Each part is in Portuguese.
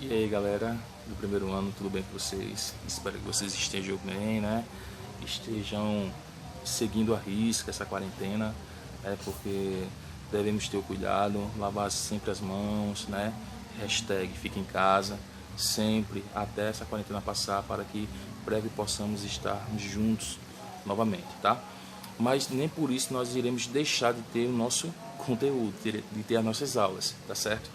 E aí galera do primeiro ano, tudo bem com vocês? Espero que vocês estejam bem, né? Estejam seguindo a risca essa quarentena, porque devemos ter o cuidado, lavar sempre as mãos, né? Hashtag fica em casa, sempre até essa quarentena passar, para que breve possamos estarmos juntos novamente, tá? Mas nem por isso nós iremos deixar de ter o nosso conteúdo, de ter as nossas aulas, tá certo?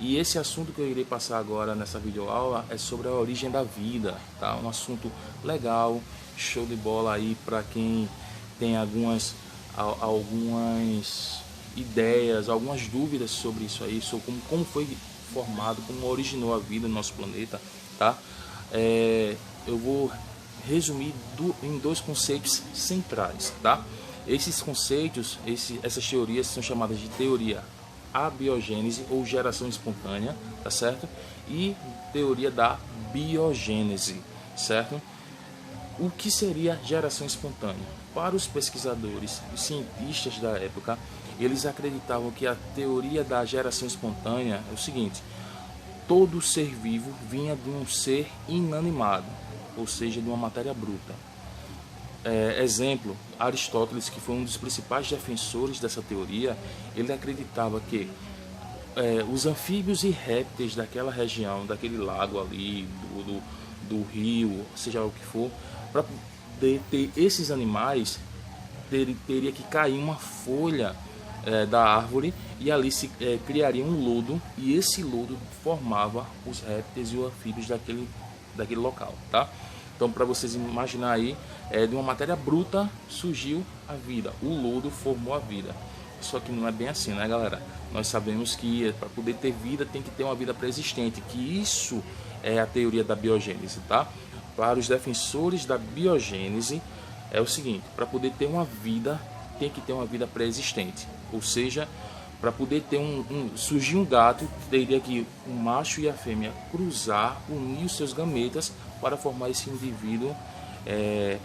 E esse assunto que eu irei passar agora nessa videoaula é sobre a origem da vida, tá? Um assunto legal, show de bola aí para quem tem algumas ideias, algumas dúvidas sobre isso aí, sobre como foi formado, como originou a vida no nosso planeta, tá? Eu vou resumir em dois conceitos centrais, tá? Esses conceitos, essas teorias são chamadas de teoria abiogênese ou geração espontânea, tá certo? E teoria da biogênese, certo? O que seria geração espontânea? Para os pesquisadores e cientistas da época, eles acreditavam que a teoria da geração espontânea é o seguinte: todo ser vivo vinha de um ser inanimado, ou seja, de uma matéria bruta. Exemplo, Aristóteles, que foi um dos principais defensores dessa teoria, ele acreditava que os anfíbios e répteis daquela região, daquele lago ali, do rio, seja o que for, para poder ter esses animais, teria que cair uma folha da árvore e ali se criaria um lodo, e esse lodo formava os répteis e os anfíbios daquele local, tá? Então, para vocês imaginar aí, de uma matéria bruta surgiu a vida, o lodo formou a vida. Só que não é bem assim, né, galera? Nós sabemos que para poder ter vida tem que ter uma vida pré-existente, que isso é a teoria da biogênese, tá? Para os defensores da biogênese é o seguinte: para poder ter uma vida tem que ter uma vida pré-existente, ou seja, para poder ter surgir um gato, teria que o macho e a fêmea cruzar, unir os seus gametas para formar esse indivíduo,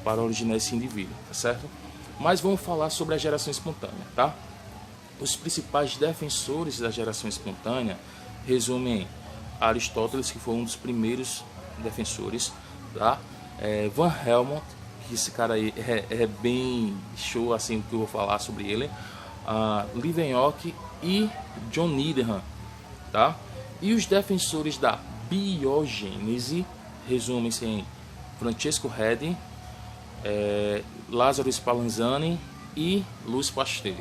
para originar esse indivíduo, tá certo? Mas vamos falar sobre a geração espontânea, tá? Os principais defensores da geração espontânea resumem Aristóteles, que foi um dos primeiros defensores, tá? Van Helmont, que esse cara aí é bem show, assim, o que eu vou falar sobre ele. Leeuwenhoek e John Needham, tá? E os defensores da biogênese resumem-se em Francesco Redi, Lázaro Spallanzani e Louis Pasteur.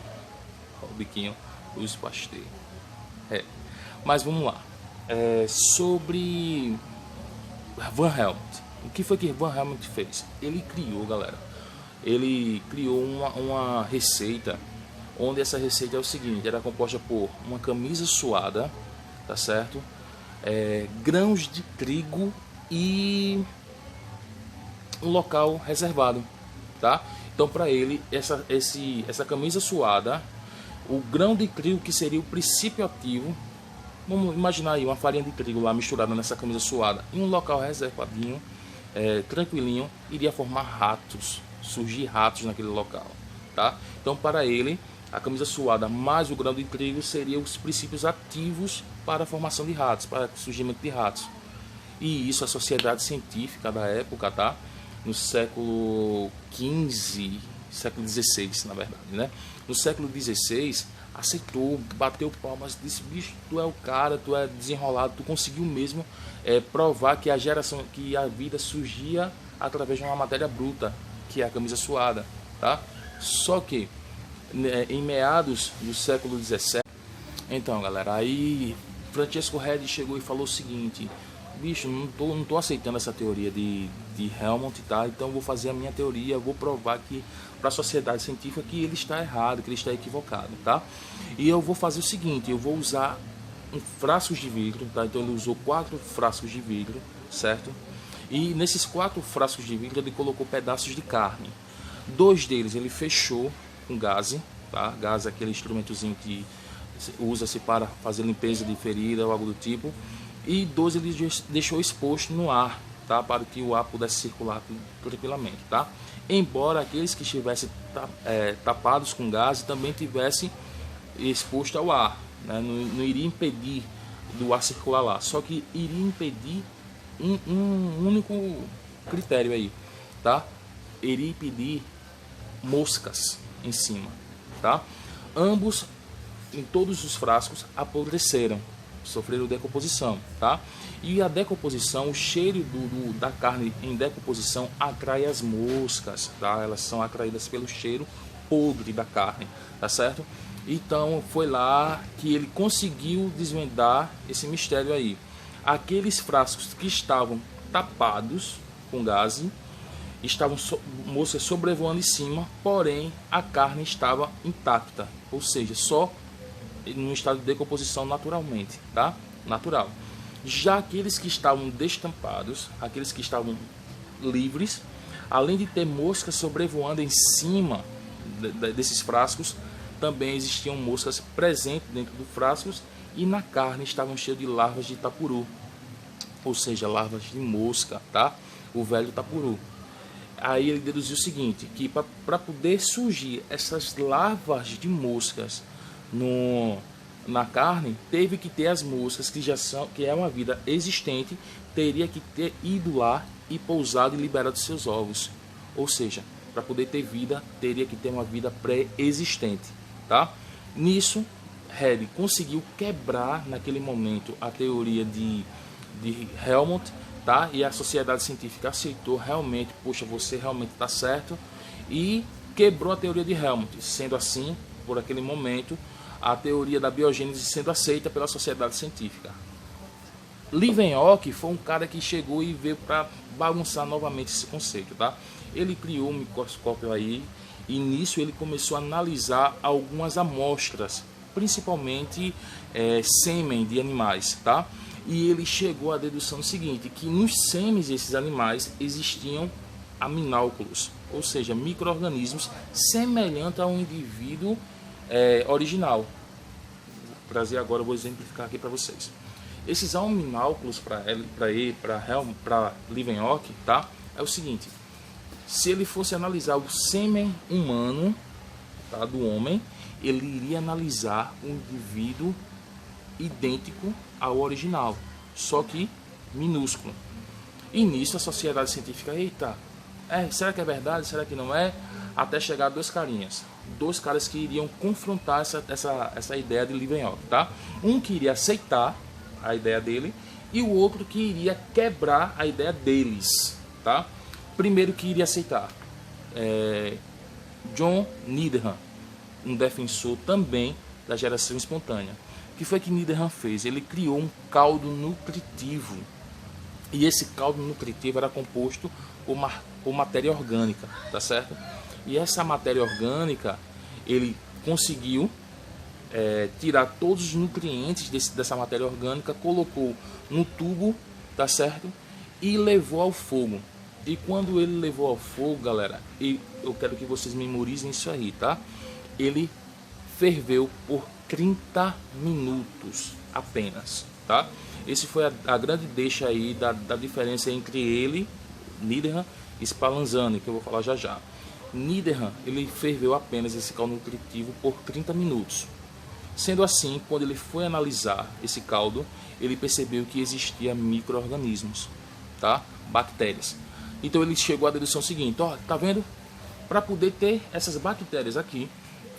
O biquinho, Louis Pasteur. Mas vamos lá. Sobre Van Helmont. O que foi que Van Helmont fez? Ele criou, galera, uma receita, onde essa receita é o seguinte: era composta por uma camisa suada, tá certo? Grãos de trigo e um local reservado, tá? Então, para ele, essa camisa suada, o grão de trigo, que seria o princípio ativo, vamos imaginar aí uma farinha de trigo lá misturada nessa camisa suada, em um local reservadinho, tranquilinho, iria formar ratos, surgir ratos naquele local, tá? Então, para ele, a camisa suada mais o grão de trigo seriam os princípios ativos para a formação de ratos, para o surgimento de ratos. E isso a sociedade científica da época, tá? No século XV, século XVI, na verdade, né? No século XVI, aceitou, bateu palmas, disse: bicho, tu é o cara, tu é desenrolado, tu conseguiu mesmo provar que a vida surgia através de uma matéria bruta, que é a camisa suada, tá? Só que em meados do século XVII, então, galera, aí Francesco Redi chegou e falou o seguinte: bicho, não tô aceitando essa teoria de Helmont, tá? Então eu vou fazer a minha teoria, vou provar que para a sociedade científica que ele está errado, que ele está equivocado, tá? E eu vou fazer o seguinte: eu vou usar frascos de vidro, tá? Então ele usou 4 frascos de vidro, certo? E nesses 4 frascos de vidro ele colocou pedaços de carne. 2 deles ele fechou com gaze, tá? Gaze é aquele instrumentozinho que usa-se para fazer limpeza de ferida ou algo do tipo. E 2 ele deixou exposto no ar, tá? Para que o ar pudesse circular tranquilamente, tá? Embora aqueles que estivessem tapados com gás também tivessem exposto ao ar, né? Não iria impedir do ar circular lá. Só que iria impedir um único critério aí, tá? Iria impedir moscas em cima, tá? Ambos, em todos os frascos, apodreceram, sofreram decomposição, tá? E a decomposição, o cheiro da carne em decomposição atrai as moscas, tá? Elas são atraídas pelo cheiro podre da carne, tá certo? Então foi lá que ele conseguiu desvendar esse mistério aí. Aqueles frascos que estavam tapados com gás, estavam moscas sobrevoando em cima, porém a carne estava intacta, ou seja, só no estado de decomposição naturalmente, tá? Natural. Já aqueles que estavam destampados, aqueles que estavam livres, além de ter moscas sobrevoando em cima desses frascos, também existiam moscas presentes dentro dos frascos e na carne estavam cheios de larvas de tapuru, ou seja, larvas de mosca, tá? O velho tapuru. Aí ele deduziu o seguinte, que para poder surgir essas larvas de moscas na carne, teve que ter as moscas que é uma vida existente, teria que ter ido lá e pousado e liberado seus ovos. Ou seja, para poder ter vida, teria que ter uma vida pré-existente, tá? Nisso, Halley conseguiu quebrar naquele momento a teoria de Helmont, tá? E a sociedade científica aceitou realmente, poxa, você realmente está certo, e quebrou a teoria de Helmont, sendo assim, por aquele momento, a teoria da biogênese sendo aceita pela sociedade científica. Leeuwenhoek foi um cara que chegou e veio para bagunçar novamente esse conceito, tá? Ele criou um microscópio aí e nisso ele começou a analisar algumas amostras, principalmente sêmen de animais, tá? E ele chegou à dedução seguinte, que nos sêmenes desses animais existiam aminálculos, ou seja, micro-organismos semelhantes ao indivíduo original. Vou trazer agora, vou exemplificar aqui para vocês. Esses aminálculos para Leeuwenhoek, tá? É o seguinte, se ele fosse analisar o sêmen humano, tá, do homem, ele iria analisar um indivíduo idêntico ao original, só que minúsculo. E nisso a sociedade científica, eita, será que é verdade, será que não é? Até chegar a dois caras que iriam confrontar essa ideia de Leeuwenhoek, tá? Um que iria aceitar a ideia dele e o outro que iria quebrar a ideia deles, tá? Primeiro que iria aceitar, John Needham, um defensor também da geração espontânea. O que foi que Needham fez? Ele criou um caldo nutritivo. E esse caldo nutritivo era composto por matéria orgânica, tá certo? E essa matéria orgânica, ele conseguiu tirar todos os nutrientes dessa matéria orgânica, colocou no tubo, tá certo? E levou ao fogo. E quando ele levou ao fogo, galera, e eu quero que vocês memorizem isso aí, tá? Ele ferveu por 30 minutos apenas, tá? Esse foi a grande deixa aí da diferença entre ele, Needham, e Spallanzani, que eu vou falar já já. Needham, ele ferveu apenas esse caldo nutritivo por 30 minutos. Sendo assim, quando ele foi analisar esse caldo, ele percebeu que existia micro-organismos, tá? Bactérias. Então ele chegou à dedução seguinte, ó, tá vendo? Para poder ter essas bactérias aqui,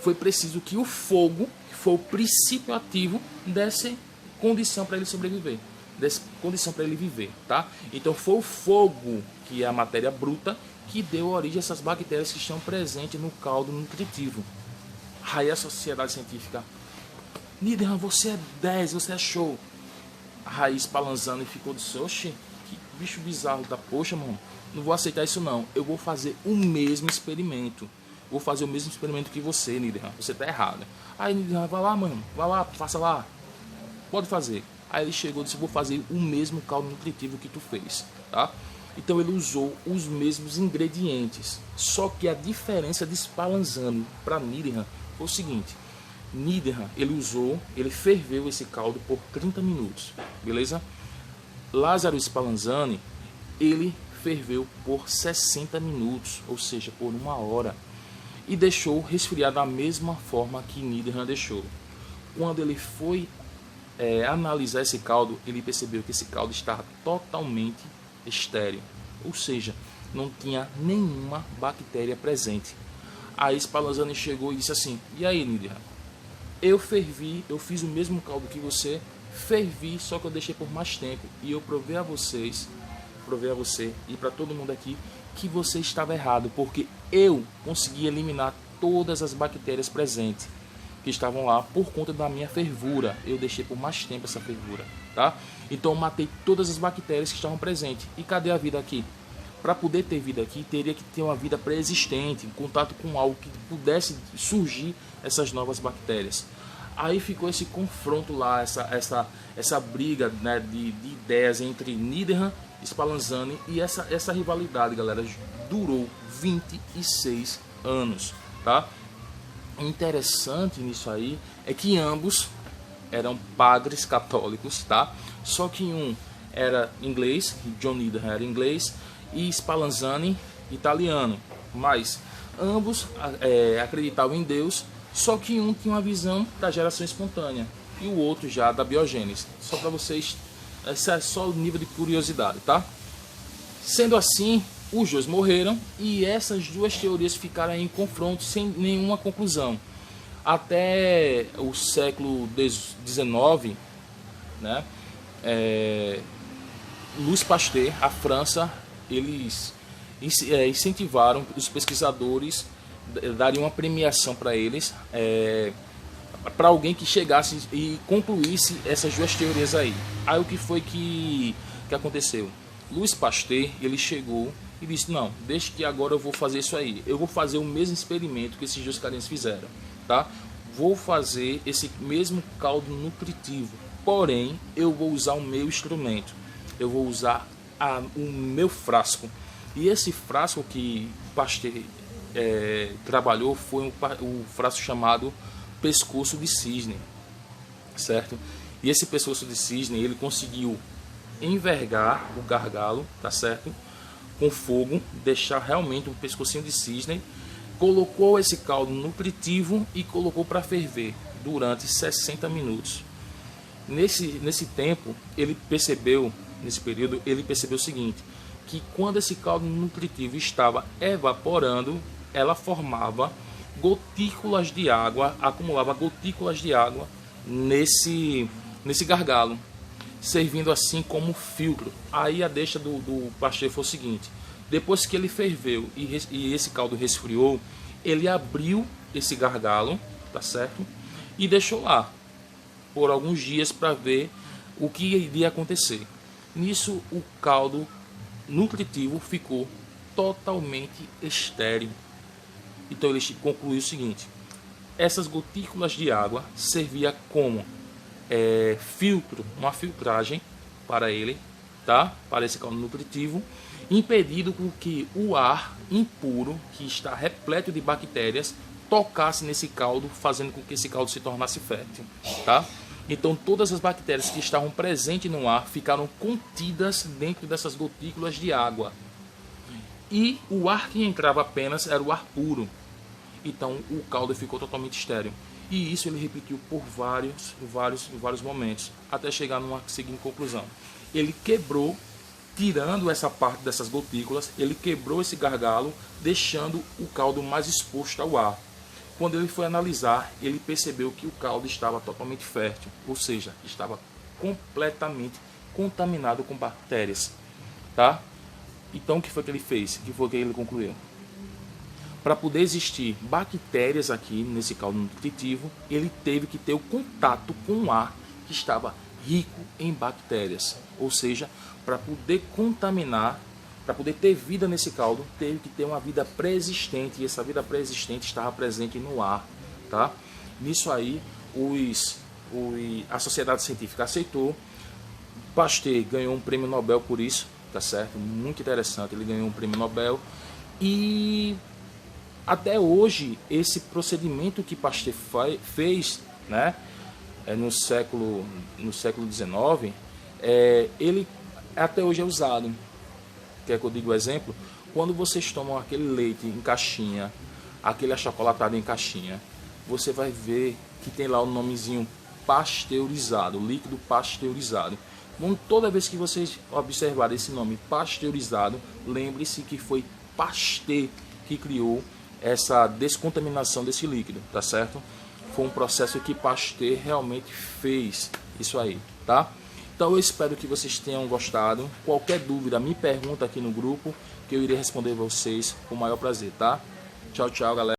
foi preciso que o fogo, que foi o princípio ativo, desse condição para ele sobreviver, desse condição para ele viver, tá? Então foi o fogo, que é a matéria bruta, que deu origem a essas bactérias que estão presentes no caldo nutritivo. Aí a sociedade científica, Needham, você é 10, você é show. A Raiz Spallanzani ficou de oxe, que bicho bizarro da poxa, mano. Não vou aceitar isso não. Eu vou fazer o mesmo experimento. Vou fazer o mesmo experimento que você, Needham. Você tá errado. Aí Needham, vai lá, mano. Vai lá, faça lá. Pode fazer. Aí ele chegou e disse, vou fazer o mesmo caldo nutritivo que tu fez, tá? Então ele usou os mesmos ingredientes. Só que a diferença de Spallanzani para Needham foi o seguinte. Needham, ele ferveu esse caldo por 30 minutos, beleza? Lázaro Spallanzani, ele ferveu por 60 minutos, ou seja, por 1 hora, e deixou resfriar da mesma forma que Needham deixou. Quando ele foi analisar esse caldo, ele percebeu que esse caldo estava totalmente estéril, ou seja, não tinha nenhuma bactéria presente. Aí Spallanzani chegou e disse assim: e aí, Nidia, eu fervi, eu fiz o mesmo caldo que você, fervi, só que eu deixei por mais tempo, e eu provei a você e para todo mundo aqui que você estava errado, porque eu consegui eliminar todas as bactérias presentes que estavam lá por conta da minha fervura. Eu deixei por mais tempo essa fervura, tá? Então eu matei todas as bactérias que estavam presentes. E cadê a vida aqui? Para poder ter vida aqui, teria que ter uma vida pré-existente, em contato com algo que pudesse surgir essas novas bactérias. Aí ficou esse confronto lá, essa briga, né, de ideias entre Niederhan e Spallanzani, e essa rivalidade, galera, durou 26 anos, tá? Interessante nisso aí é que ambos eram padres católicos, tá? Só que um era inglês, John Needham era inglês, e Spallanzani italiano, mas ambos acreditavam em Deus, só que um tinha uma visão da geração espontânea e o outro já da biogênese. Só para vocês, esse é só o nível de curiosidade, tá? Sendo assim, os dois morreram e essas duas teorias ficaram em confronto sem nenhuma conclusão. Até o século XIX, né, Louis Pasteur, a França, eles incentivaram os pesquisadores, dariam uma premiação para eles, para alguém que chegasse e concluísse essas duas teorias aí. Aí o que foi que aconteceu? Louis Pasteur, ele chegou e disse: não, deixa que agora eu vou fazer isso aí. Eu vou fazer o mesmo experimento que esses dois caras fizeram, tá? Vou fazer esse mesmo caldo nutritivo, porém eu vou usar o meu instrumento. Eu vou usar o meu frasco. E esse frasco que Pasteur trabalhou foi o frasco chamado pescoço de cisne, certo? E esse pescoço de cisne, ele conseguiu envergar o gargalo, tá certo? Com fogo, deixar realmente um pescocinho de cisne, colocou esse caldo nutritivo e colocou para ferver durante 60 minutos. Nesse tempo, ele percebeu, nesse período, ele percebeu o seguinte, que quando esse caldo nutritivo estava evaporando, ela formava gotículas de água, acumulava gotículas de água nesse gargalo, servindo assim como filtro. Aí a deixa do Pasteur foi o seguinte: depois que ele ferveu e esse caldo resfriou, ele abriu esse gargalo, tá certo? E deixou lá por alguns dias para ver o que iria acontecer. Nisso o caldo nutritivo ficou totalmente estéril. Então ele concluiu o seguinte: essas gotículas de água servia como filtro, uma filtragem para ele, tá? Para esse caldo nutritivo, impedindo que o ar impuro, que está repleto de bactérias, tocasse nesse caldo, fazendo com que esse caldo se tornasse fértil, tá? Então todas as bactérias que estavam presentes no ar ficaram contidas dentro dessas gotículas de água. E o ar que entrava apenas era o ar puro. Então o caldo ficou totalmente estéril. E isso ele repetiu por vários momentos, até chegar numa seguinte conclusão. Ele quebrou, tirando essa parte dessas gotículas, ele quebrou esse gargalo, deixando o caldo mais exposto ao ar. Quando ele foi analisar, ele percebeu que o caldo estava totalmente fértil, ou seja, estava completamente contaminado com bactérias, tá? Então o que foi que ele fez? O que foi que ele concluiu? Para poder existir bactérias aqui nesse caldo nutritivo, ele teve que ter o contato com o ar que estava rico em bactérias. Ou seja, para poder contaminar, para poder ter vida nesse caldo, teve que ter uma vida pré-existente, e essa vida pré-existente estava presente no ar, tá? Nisso aí, a sociedade científica aceitou. Pasteur ganhou um prêmio Nobel por isso, tá certo? Muito interessante, ele ganhou um prêmio Nobel. E até hoje, esse procedimento que Pasteur fez, né, no século XIX, ele até hoje é usado. Quer que eu diga o exemplo? Quando vocês tomam aquele leite em caixinha, aquele achocolatado em caixinha, você vai ver que tem lá o nomezinho pasteurizado, líquido pasteurizado. Bom, toda vez que vocês observarem esse nome pasteurizado, lembre-se que foi Pasteur que criou essa descontaminação desse líquido, tá certo? Foi um processo que Pasteur realmente fez isso aí, tá? Então eu espero que vocês tenham gostado. Qualquer dúvida, me pergunta aqui no grupo que eu irei responder vocês com o maior prazer, tá? Tchau, tchau, galera.